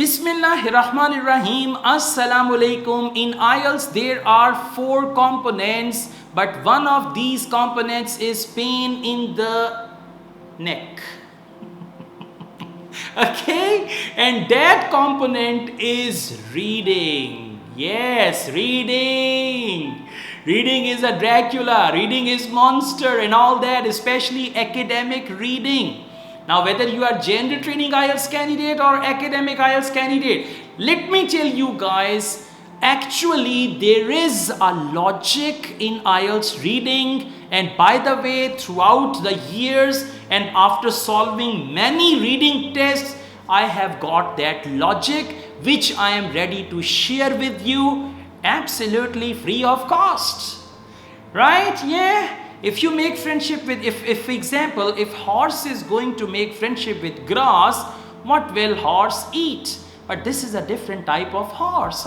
Bismillahirrahmanirrahim. Assalamu alaikum. In Ielts, there are 4 components, but one of these components is pain in the neck. Okay, and that component is reading. Yes, reading. Reading is a Dracula, reading is monster and all that, especially academic reading. Now, whether you are gender training IELTS candidate or academic IELTS candidate, let me tell you guys, actually there is a logic in IELTS reading, and by the way, throughout the years and after solving many reading tests, I have got that logic which I am ready to share with you absolutely free of cost. Right? Yeah. If you make friendship with, if for example, if horse is going to make friendship with grass, what will horse eat? But this is a different type of horse.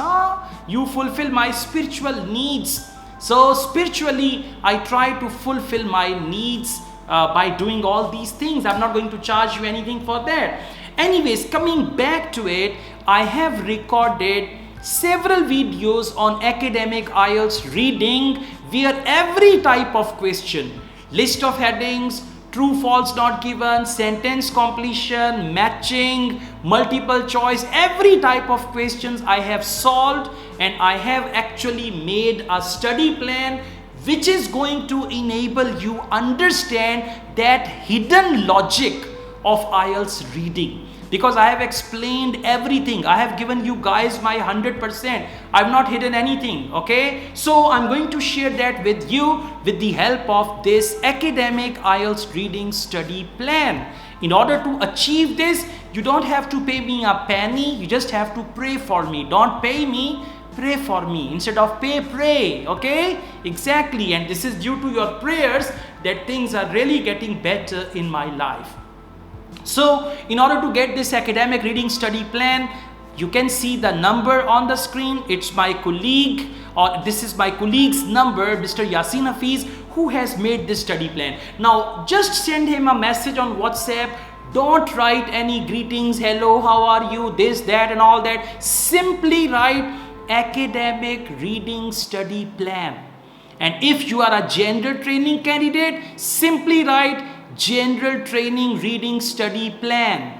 You fulfill my spiritual needs. So spiritually, I try to fulfill my needs by doing all these things. I'm not going to charge you anything for that. Anyways, coming back to it, I have recorded several videos on academic IELTS reading where every type of question, list of headings, true, false, not given, sentence completion, matching, multiple choice, every type of questions I have solved, and I have actually made a study plan which is going to enable you understand that hidden logic of IELTS reading. Because I have explained everything. I have given you guys my 100%. I have not hidden anything. Okay. So I'm going to share that with you with the help of this academic IELTS reading study plan. In order to achieve this, you don't have to pay me a penny. You just have to pray for me. Don't pay me. Pray for me. Instead of pay, pray. Okay. Exactly. And this is due to your prayers that things are really getting better in my life. So, in order to get this academic reading study plan, you can see the number on the screen. It's my colleague, or this is my colleague's number, Mr. Yasin Hafiz, who has made this study plan. Now, just send him a message on WhatsApp. Don't write any greetings, hello, how are you, this, that and all that. Simply write academic reading study plan. And if you are a gender training candidate, simply write general training reading study plan.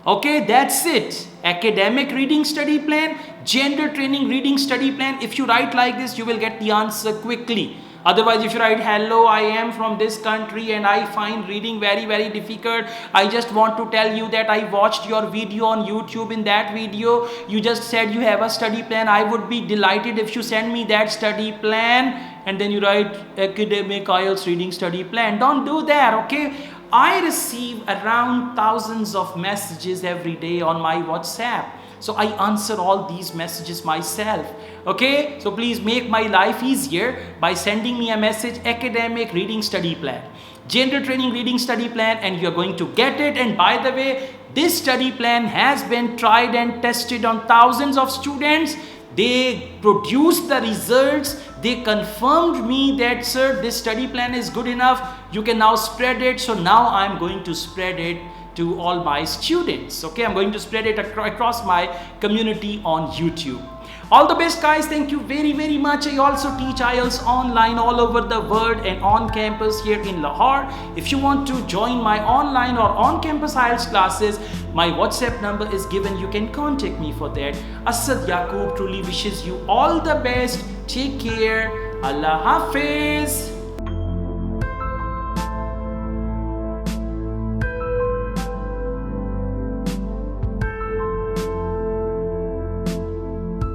Okay, that's it. Academic reading study plan, gender training reading study plan. If you write like this, you will get the answer quickly. Otherwise, if you write, hello, I am from this country and I find reading very, very difficult. I just want to tell you that I watched your video on YouTube. In that video, you just said you have a study plan. I would be delighted if you send me that study plan. And then you write academic IELTS reading study plan. Don't do that, okay? I receive around thousands of messages every day on my WhatsApp. So I answer all these messages myself. Okay, so please make my life easier by sending me a message, academic reading study plan, gender training reading study plan, and you're going to get it. And by the way, this study plan has been tried and tested on thousands of students. They produced the results. They confirmed me that, sir, this study plan is good enough. You can now spread it. So now I'm going to spread it to all my students. Okay, I'm going to spread it across my community on YouTube. All the best, guys. Thank you very, very much. I also teach IELTS online all over the world and on campus here in Lahore. If you want to join my online or on-campus IELTS classes, my WhatsApp number is given. You can contact me for that. Asad Yaqub truly wishes you all the best. Take care. Allah Hafiz.